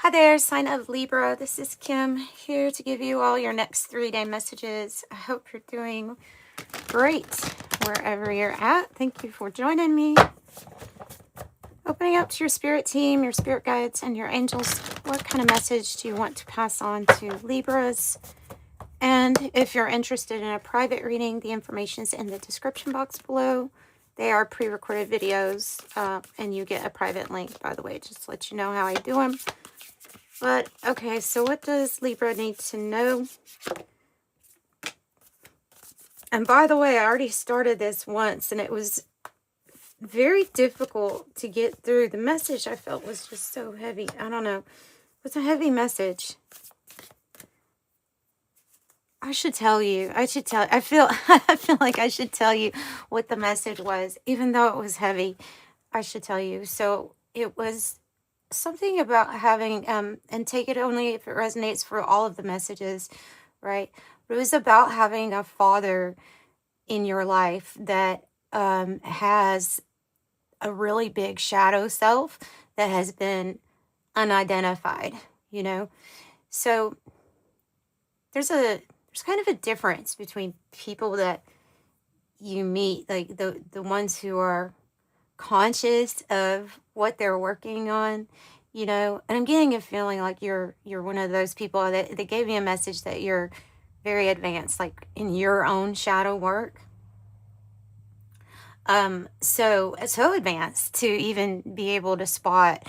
Hi there, sign of Libra. This is Kim here to give you all your next 3-day messages. I hope you're doing great wherever you're at. Thank you for joining me. Opening up to your spirit team, your spirit guides, and your angels. What kind of message do you want to pass on to Libras? And if you're interested in a private reading, the information is in the description box below. They are pre-recorded videos, and you get a private link, by the way, just to let you know how I do them. But, okay, so what does Libra need to know? And by the way, I already started this once, and it was very difficult to get through. The message I felt was just so heavy. I don't know. It was a heavy message. I should tell you. I feel like I should tell you what the message was, even though it was heavy. I should tell you. So it was something about having, and take it only if it resonates for all of the messages, right? But it was about having a father in your life that has a really big shadow self that has been unidentified, you know? So there's kind of a difference between people that you meet, like the ones who are conscious of what they're working on, you know. And I'm getting a feeling like you're one of those people that they gave me a message that you're very advanced, like in your own shadow work. So advanced to even be able to spot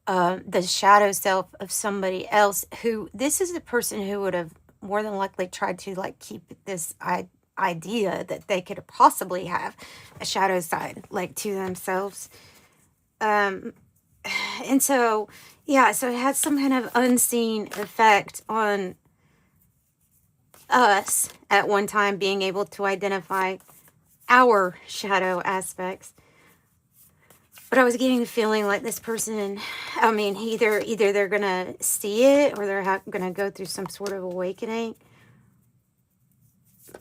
the shadow self of somebody else who, this is a person who would have more than likely tried to like keep this idea that they could possibly have a shadow side like to themselves. And so, yeah, so it had some kind of unseen effect on us at one time being able to identify our shadow aspects. But I was getting the feeling like this person, I mean, either they're going to see it or they're going to go through some sort of awakening.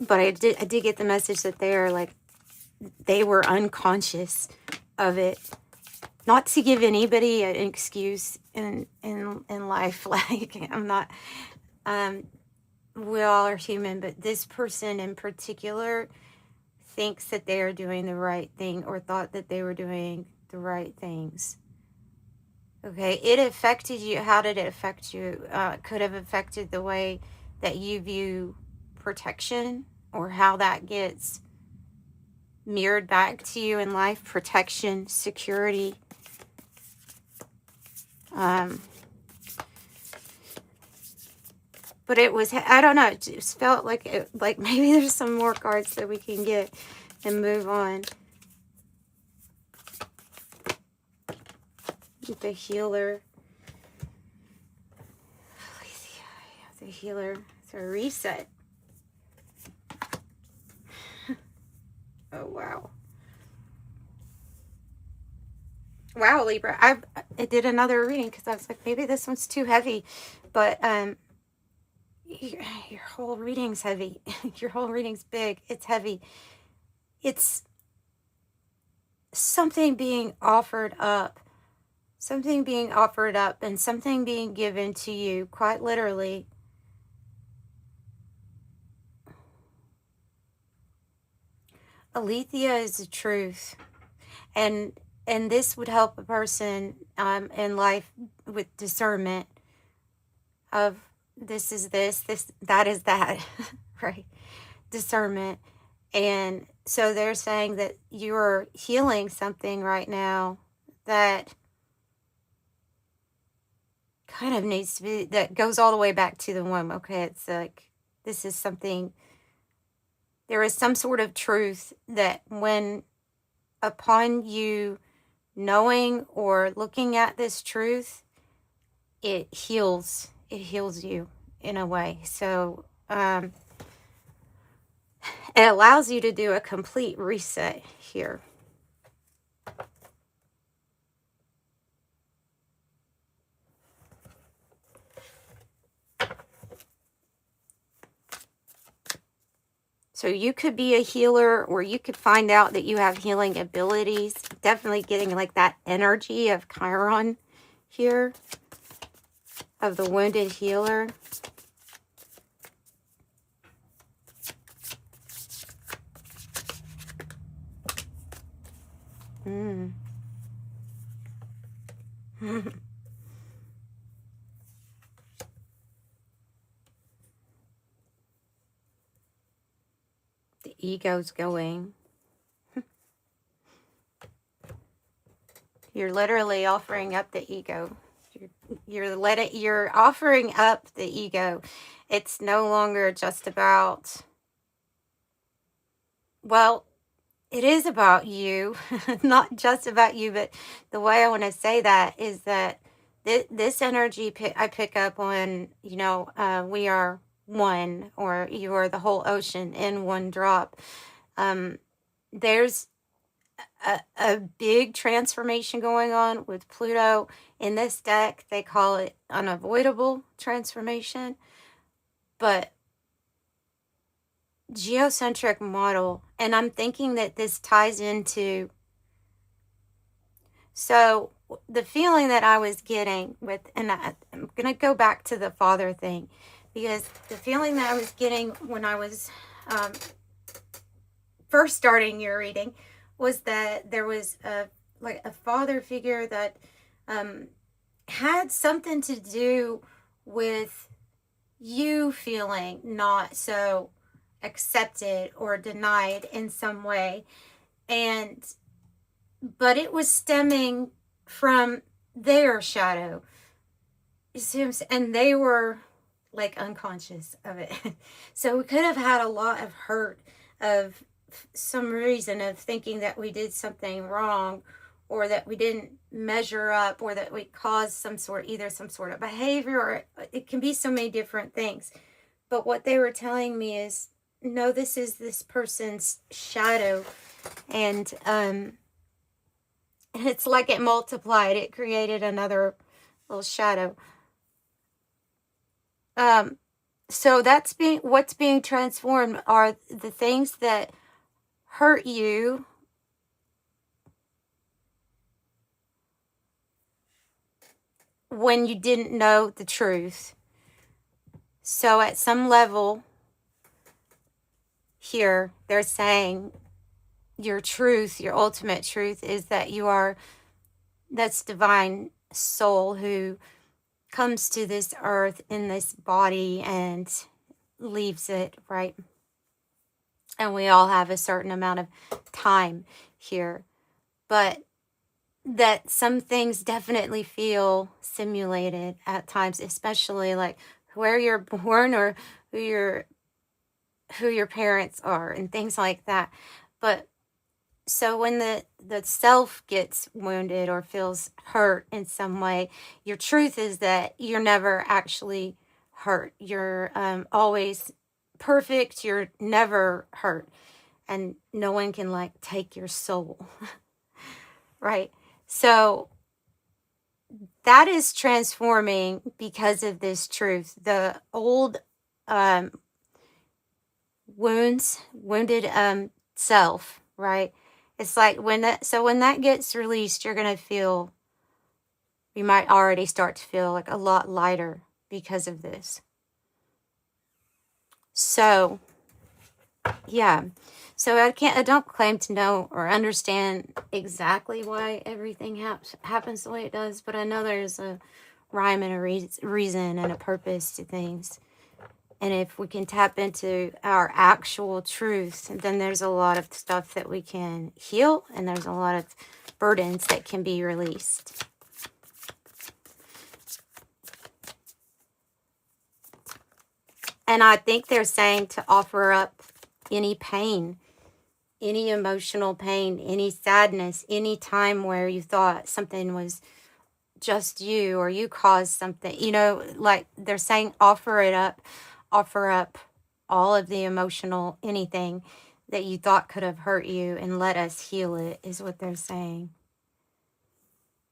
But I did get the message that they were unconscious of it. Not to give anybody an excuse in life. Like, I'm not, we all are human, but this person in particular thinks that they are doing the right thing or thought that they were doing the right things. Okay, it affected you. How did it affect you? Could have affected the way that you view protection, or how that gets mirrored back to you in life. Protection, security. But it was, I don't know, it just felt like like maybe there's some more cards that we can get and move on. The healer. The healer. It's a reset. Oh, wow. Wow, Libra. I did another reading because I was like, maybe this one's too heavy. But your whole reading's heavy. Your whole reading's big. It's heavy. It's something being offered up. Something being offered up and something being given to you, quite literally. Aletheia is the truth. And this would help a person in life with discernment of this is this, that is that, right? Discernment. And so they're saying that you're healing something right now that kind of needs to be, that goes all the way back to the womb. Okay, it's like, this is something, there is some sort of truth that when, upon you knowing or looking at this truth, it heals you in a way. So it allows you to do a complete reset here. So you could be a healer, or you could find out that you have healing abilities. Definitely getting like that energy of Chiron here. of the wounded healer. Mm. The ego's going. You're literally offering up the ego. You're offering up the ego. It's no longer just about, well, it is about you. Not just about you, but the way I want to say that is that this energy I pick up on, you know, we are one, or you are the whole ocean in one drop. There's a big transformation going on with Pluto. In this deck, they call it unavoidable transformation. But geocentric model, and I'm thinking that this ties into, so the feeling that I was getting with, and I'm going to go back to the father thing, because the feeling that I was getting when I was first starting your reading was that there was a father figure that had something to do with you feeling not so accepted or denied in some way, but it was stemming from their shadow. You see what I'm saying? And they were like unconscious of it. So we could have had a lot of hurt of some reason of thinking that we did something wrong, or that we didn't measure up, or that we caused some sort of behavior, or it can be so many different things. But what they were telling me is, no, this is this person's shadow, and it's like it multiplied. It created another little shadow. So that's what's being transformed are the things that hurt you when you didn't know the truth. So at some level here, they're saying your truth, your ultimate truth, is that you are that's divine soul who comes to this earth in this body and leaves it, right? And we all have a certain amount of time here, but that some things definitely feel simulated at times, especially like where you're born, or who your parents are, and things like that. But so when the self gets wounded or feels hurt in some way, your truth is that you're never actually hurt. You're always perfect. You're never hurt, and no one can like take your soul. Right? So that is transforming because of this truth. The old wounded self, right? It's like when that gets released, you might already start to feel like a lot lighter because of this. So, yeah. So I don't claim to know or understand exactly why everything happens the way it does, but I know there's a rhyme and a reason and a purpose to things. And if we can tap into our actual truth, then there's a lot of stuff that we can heal, and there's a lot of burdens that can be released. And I think they're saying to offer up any pain, any emotional pain, any sadness, any time where you thought something was just you, or you caused something, like they're saying offer up all of the emotional, anything that you thought could have hurt you, and let us heal it, is what they're saying.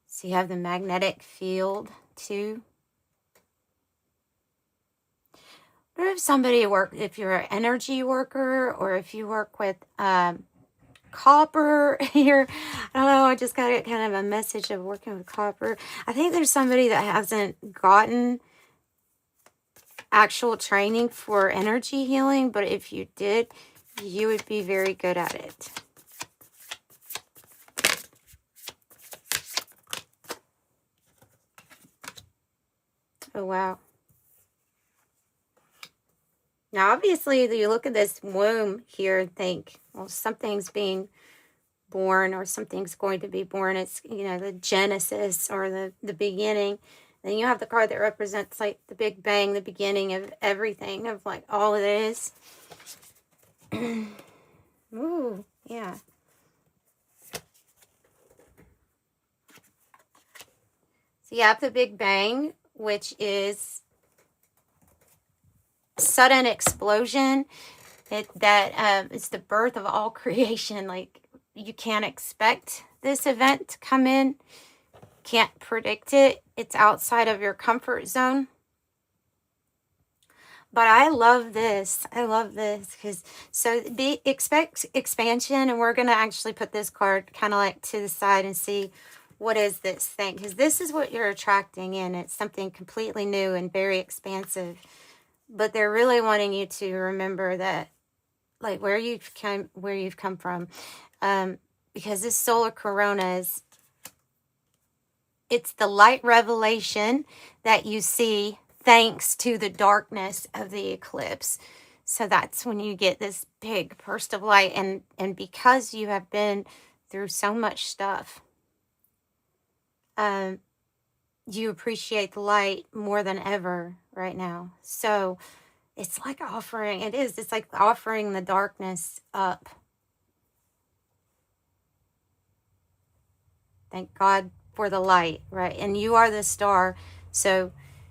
So you have the magnetic field too. Or if you're an energy worker, or if you work with copper here, I don't know, I just got kind of a message of working with copper. I think there's somebody that hasn't gotten actual training for energy healing, but if you did, you would be very good at it. Oh, wow. Now, obviously, you look at this womb here and think, well, something's being born or something's going to be born. It's, you know, the genesis or the beginning. Then you have the card that represents like the Big Bang, the beginning of everything, of like all it is. Ooh, yeah. So you have the Big Bang, which is sudden explosion. It's the birth of all creation. Like, you can't expect this event to come in, can't predict it. It's outside of your comfort zone. But I love this. I love this because expect expansion, and we're gonna actually put this card kind of like to the side and see what is this thing, because this is what you're attracting in. It's something completely new and very expansive. But they're really wanting you to remember that, like, where you've come from, because this solar corona it's the light revelation that you see thanks to the darkness of the eclipse. So that's when you get this big burst of light, and because you have been through so much stuff, you appreciate the light more than ever right now. So it's like it's like offering the darkness up. Thank God for the light, right? And you are the star. So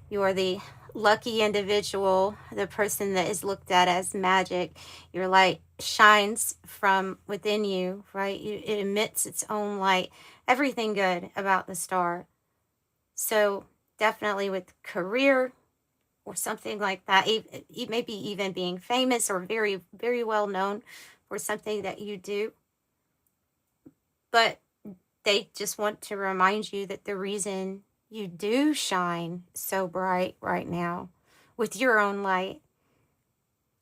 you are the lucky individual, the person that is looked at as magic. Your light shines from within you, right? It emits its own light. Everything good about the star. So definitely with career or something like that, maybe even being famous or very, very well known for something that you do. But they just want to remind you that the reason you do shine so bright right now with your own light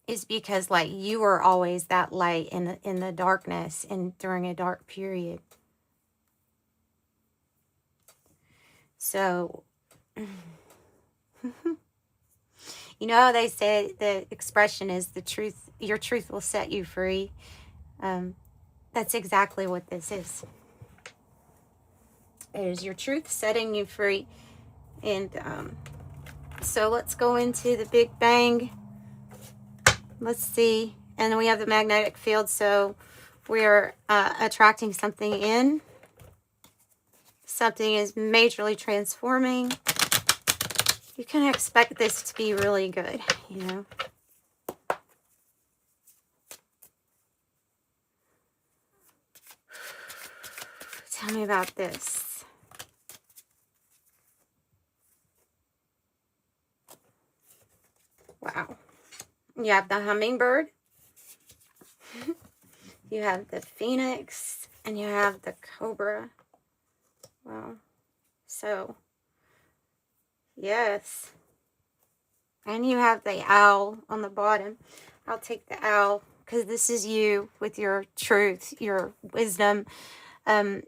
is because, like, you are always that light in the darkness and during a dark period. So, you know how they say the expression is the truth, your truth will set you free. That's exactly what this is. It is your truth setting you free. And so let's go into the Big Bang. Let's see. And then we have the magnetic field. So we're attracting something in. Something is majorly transforming. You can expect this to be really good, you know. Tell me about this. Wow. You have the hummingbird. You have the phoenix. And you have the cobra. Wow. So, yes. And you have the owl on the bottom. I'll take the owl because this is you with your truth, your wisdom. And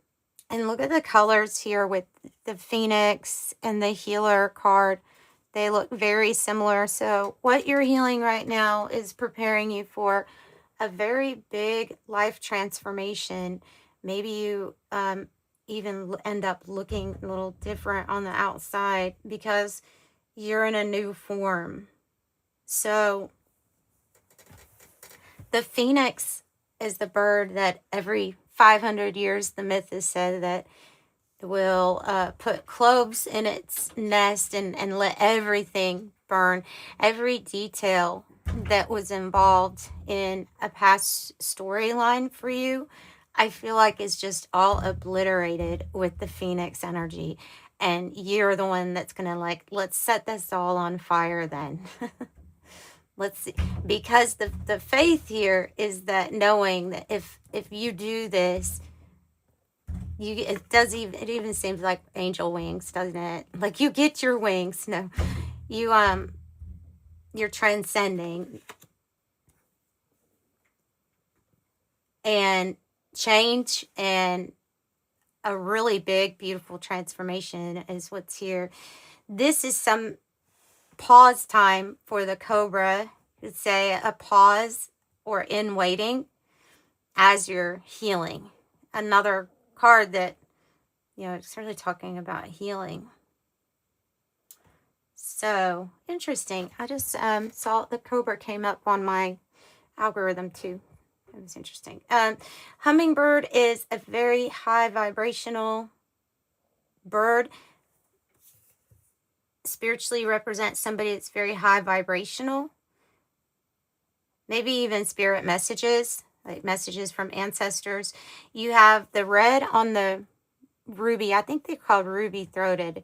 look at the colors here with the phoenix and the healer card. They look very similar. So what you're healing right now is preparing you for a very big life transformation. Maybe you even end up looking a little different on the outside because you're in a new form. So the phoenix is the bird that every 500 years, the myth is said that will put cloves in its nest and let everything burn. Every detail that was involved in a past storyline for you, I feel like is just all obliterated with the phoenix energy. And you're the one that's going to, like, let's set this all on fire then. Let's see. Because the faith here is that knowing that if you do this, it even seems like angel wings, doesn't it? Like you get your wings. No, you you're transcending. And change and a really big, beautiful transformation is what's here. This is some pause time for the Cobra. You'd say a pause or in waiting as you're healing. Another card that, it's really talking about healing. So interesting. I just saw the Cobra came up on my algorithm too. It was interesting. Hummingbird is a very high vibrational bird. Spiritually represents somebody that's very high vibrational. Maybe even spirit messages, like messages from ancestors. You have the red on the ruby. I think they're called ruby-throated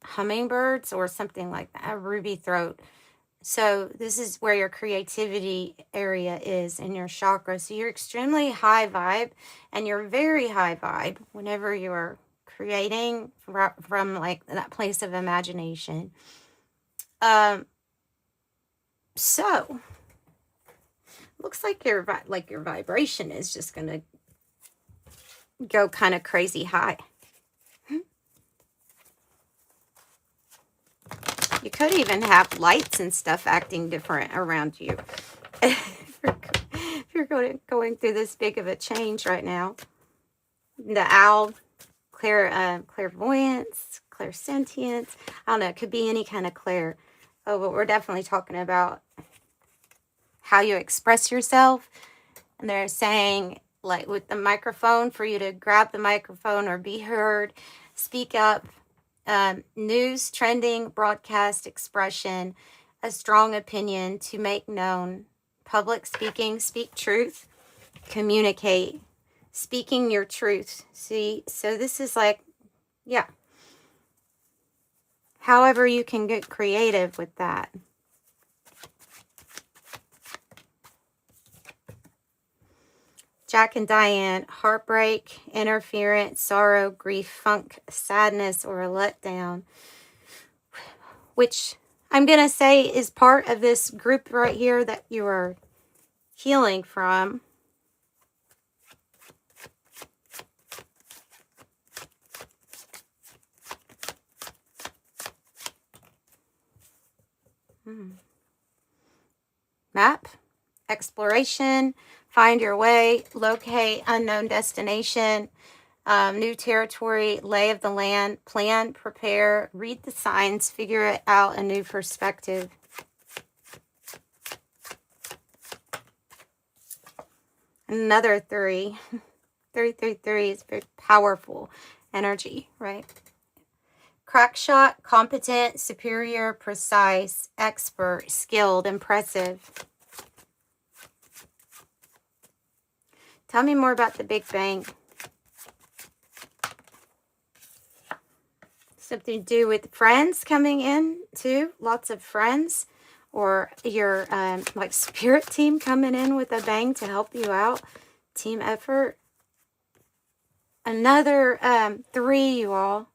hummingbirds or something like that, a ruby throat. So this is where your creativity area is in your chakra. So you're extremely high vibe, and you're very high vibe whenever you're creating from like that place of imagination. So looks like your vibration is just gonna go kind of crazy high. You could even have lights and stuff acting different around you if you're going through this big of a change right now. The owl, clairvoyance, clairsentience. I don't know. It could be any kind of clair. Oh, but we're definitely talking about how you express yourself. And they're saying, like with the microphone, for you to grab the microphone or be heard, speak up. News, trending, broadcast, expression, a strong opinion to make known, public speaking, speak truth, communicate, speaking your truth. See, so this is like, yeah, however you can get creative with that. Jack and Diane, heartbreak, interference, sorrow, grief, funk, sadness, or a letdown, which I'm going to say is part of this group right here that you are healing from. Map, exploration, find your way, locate unknown destination, new territory, lay of the land, plan, prepare, read the signs, figure it out, a new perspective. Another 3. 333 is very powerful energy, right? Crack shot, competent, superior, precise, expert, skilled, impressive. Tell me more about the Big Bang. Something to do with friends coming in too. Lots of friends, or your like spirit team coming in with a bang to help you out. Team effort. Another 3, you all.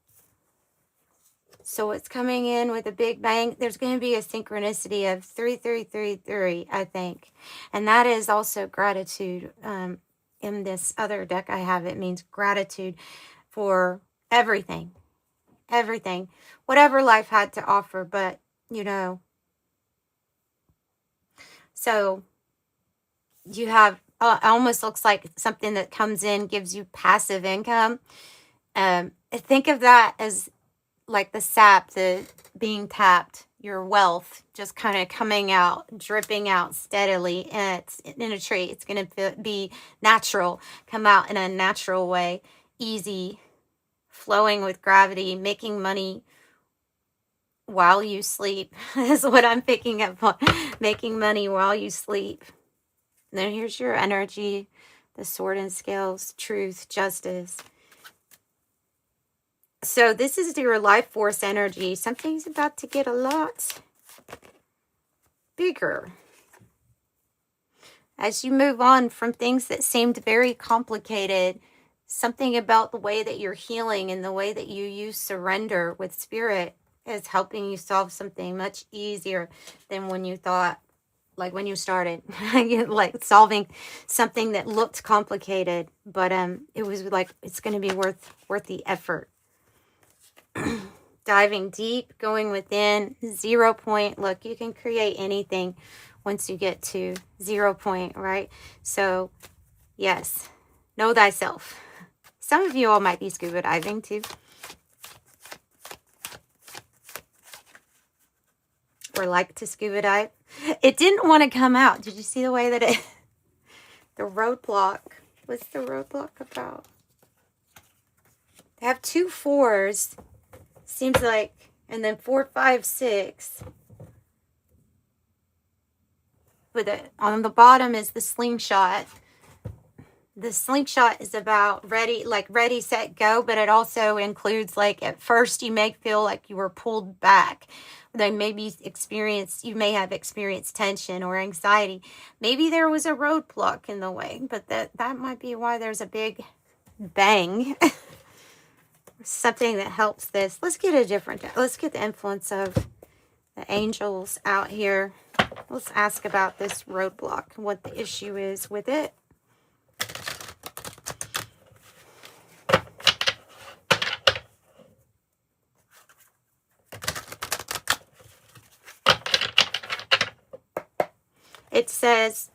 So it's coming in with a big bang. There's going to be a synchronicity of 3333, I think. And that is also gratitude. In this other deck I have, it means gratitude for everything. Everything. Whatever life had to offer. But, so you have, it almost looks like something that comes in, gives you passive income. Think of that as like the sap, the being tapped, your wealth just kind of coming out, dripping out steadily. And it's in a tree. It's going to be natural, come out in a natural way, easy, flowing with gravity, making money while you sleep is what I'm picking up on. Making money while you sleep. And then here's your energy, the sword and scales, truth, justice. So this is your life force energy. Something's about to get a lot bigger. As you move on from things that seemed very complicated, something about the way that you're healing and the way that you use surrender with spirit is helping you solve something much easier than when you thought, like when you started, like solving something that looked complicated, but it was like, it's going to be worth the effort. Diving deep, going within, 0 point. Look, you can create anything once you get to 0 point, right? So, yes, know thyself. Some of you all might be scuba diving too. Or like to scuba dive. It didn't want to come out. Did you see the way that it... The roadblock. What's the roadblock about? They have 2 4s. Seems like, and then 4, 5, 6. With it on the bottom is the slingshot. The slingshot is about ready, like ready, set, go, but it also includes, like, at first you may feel like you were pulled back. They maybe you may have experienced tension or anxiety. Maybe there was a roadblock in the way, but that might be why there's a big bang. Something that helps this. Let's get the influence of the angels out here. Let's ask about this roadblock and what the issue is with it. It says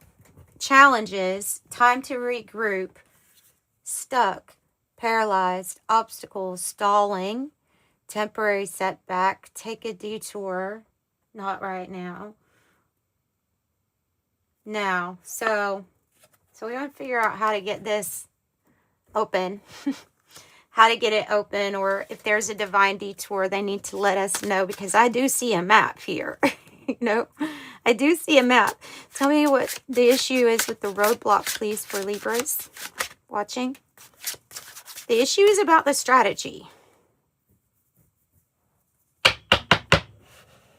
challenges, time to regroup, stuck, paralyzed, obstacles, stalling, temporary setback, take a detour, not right now. Now, so we want to figure out how to get this open, how to get it open, or if there's a divine detour, they need to let us know, because I do see a map here. You know, I do see a map. Tell me what the issue is with the roadblock, please, for Libras watching. The issue is about the strategy.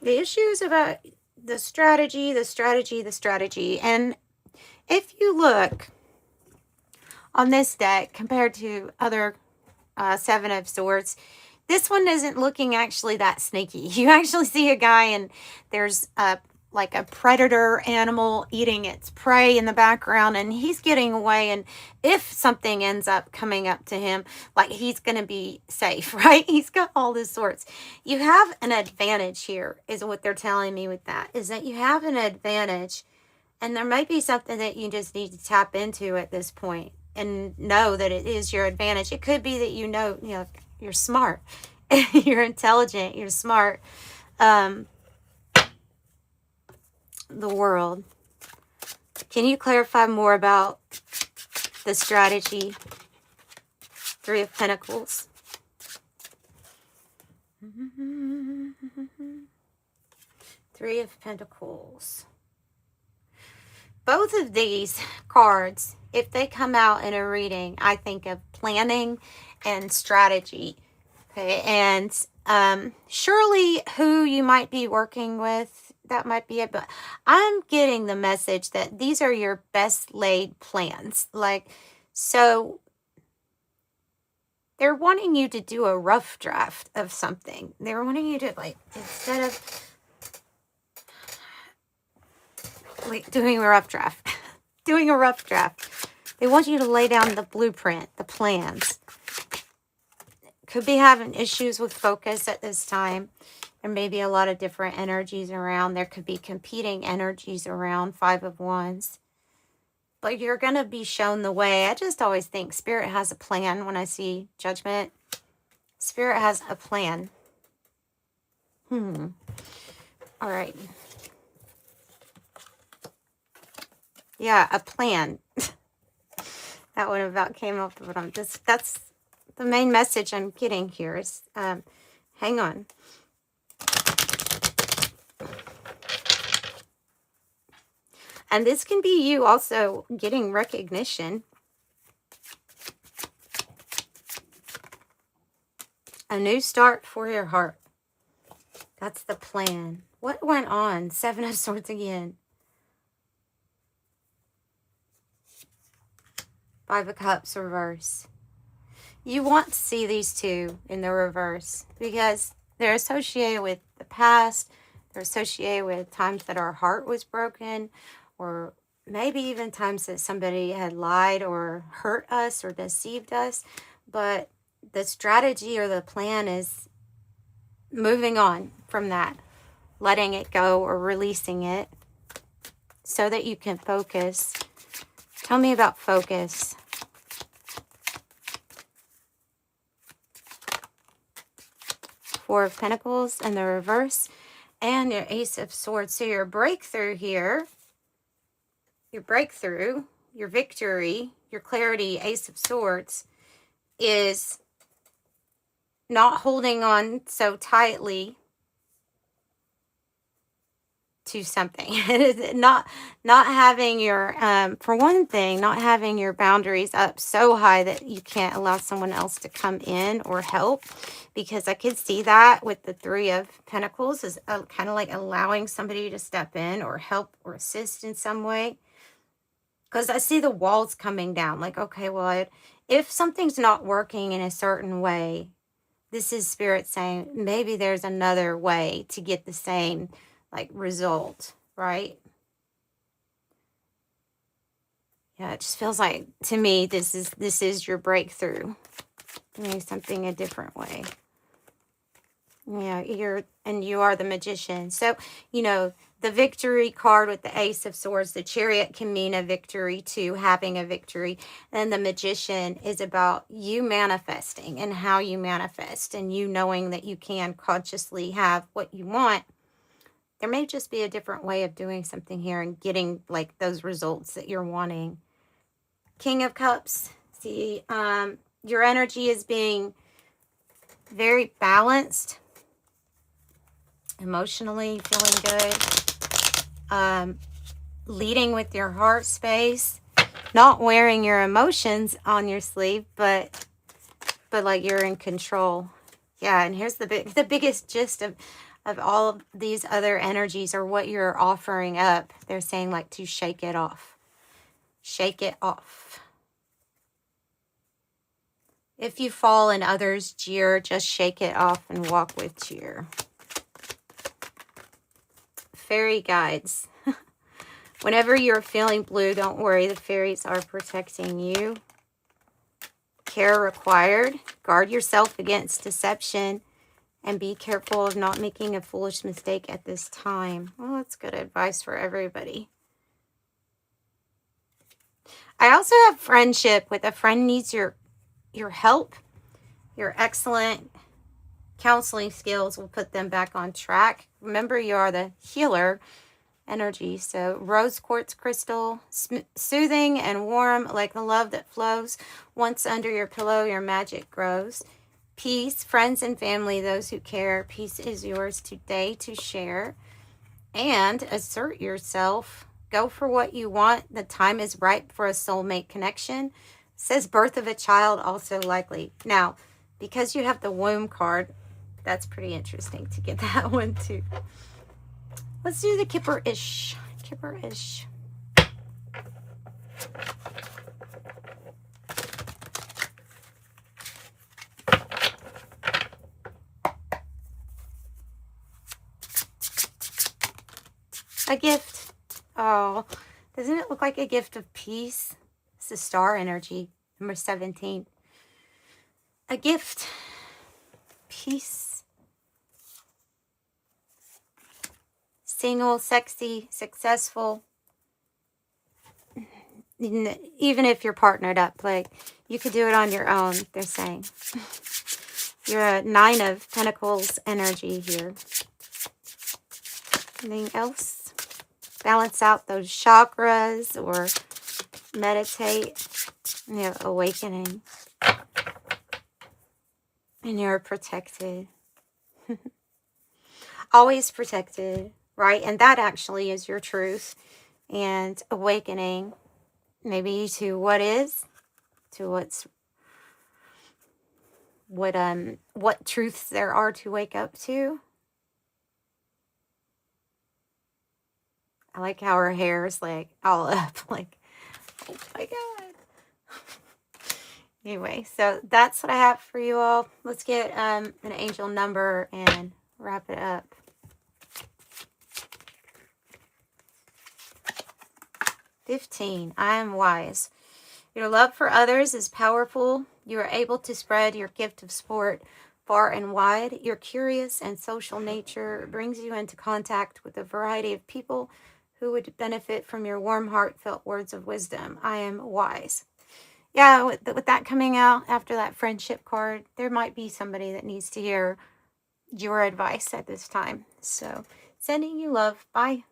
The issue is about the strategy. And if you look on this deck compared to other 7 of Swords, this one isn't looking actually that sneaky. You actually see a guy and there's like a predator animal eating its prey in the background, and he's getting away, and if something ends up coming up to him, like, he's going to be safe, right? He's got all this sorts. You have an advantage here, is what they're telling me with that, is that you have an advantage, and there might be something that you just need to tap into at this point and know that it is your advantage. It could be that you know you're smart, you're intelligent, you're smart. The world. Can you clarify more about the strategy? 3 of Pentacles. 3 of Pentacles. Both of these cards, if they come out in a reading, I think of planning and strategy. Okay, and surely who you might be working with, that might be it, but I'm getting the message that these are your best laid plans. Like, so they're wanting you to do a rough draft of something. They're wanting you to, like, instead of like doing a rough draft, they want you to lay down the blueprint, the plans. Could be having issues with focus at this time. There may be a lot of different energies around. There could be competing energies around. 5 of Wands. But you're going to be shown the way. I just always think Spirit has a plan when I see Judgment. Spirit has a plan. All right. Yeah, a plan. That one about came up, but that's the main message I'm getting here is, hang on. And this can be you also getting recognition. A new start for your heart. That's the plan. What went on? 7 of Swords again. 5 of Cups reverse. You want to see these 2 in the reverse because They're associated with the past. They're associated with times that our heart was broken, or maybe even times that somebody had lied or hurt us or deceived us. But the strategy or the plan is moving on from that, letting it go or releasing it so that you can focus. Tell me about focus. Four of Pentacles in the reverse and your Ace of Swords. So your breakthrough here, your breakthrough, your victory, your clarity, Ace of Swords, is not holding on so tightly to something. not having your for one thing, not having your boundaries up so high that you can't allow someone else to come in or help, because I could see that with the Three of Pentacles is kind of like allowing somebody to step in or help or assist in some way, because I see the walls coming down, like, okay, well, if something's not working in a certain way, this is Spirit saying maybe there's another way to get the same like result, right? Yeah, it just feels like to me this is your breakthrough. Doing something a different way. Yeah, you are the Magician. So, the victory card with the Ace of Swords, the Chariot can mean a victory too, having a victory. And the Magician is about you manifesting and how you manifest and you knowing that you can consciously have what you want. There may just be a different way of doing something here and getting like those results that you're wanting. King of Cups. See, your energy is being very balanced. Emotionally feeling good. Leading with your heart space. Not wearing your emotions on your sleeve, but like you're in control. Yeah, and here's the biggest gist of all of these other energies are what you're offering up. They're saying like to shake it off. Shake it off. If you fall and others jeer, just shake it off and walk with cheer. Fairy guides. Whenever you're feeling blue, don't worry. The fairies are protecting you. Care required. Guard yourself against deception. And be careful of not making a foolish mistake at this time. Well, that's good advice for everybody. I also have friendship with a friend needs your help. Your excellent counseling skills will put them back on track. Remember, you are the healer energy. So rose quartz crystal, soothing and warm like the love that flows. Once under your pillow, your magic grows. Peace, friends and family, those who care. Peace is yours today to share. And assert yourself. Go for what you want. The time is ripe for a soulmate connection. Says birth of a child also likely. Now, because you have the womb card, that's pretty interesting to get that one too. Let's do the Kipper-ish. Kipper-ish. A gift. Oh, doesn't it look like a gift of peace? It's the star energy, number 17. A gift. Peace. Single, sexy, successful. Even if you're partnered up, like you could do it on your own, they're saying. You're a 9 of Pentacles energy here. Anything else? Balance out those chakras or meditate. Awakening. And you're protected. Always protected, right? And that actually is your truth. And awakening maybe to what is, to what truths there are to wake up to. I like how her hair is like all up, like, oh my God. Anyway, so that's what I have for you all. Let's get an angel number and wrap it up. 15. I am wise. Your love for others is powerful. You are able to spread your gift of sport far and wide. Your curious and social nature brings you into contact with a variety of people who would benefit from your warm, heartfelt words of wisdom. I am wise. Yeah, with that coming out after that friendship card, there might be somebody that needs to hear your advice at this time. So, sending you love. Bye.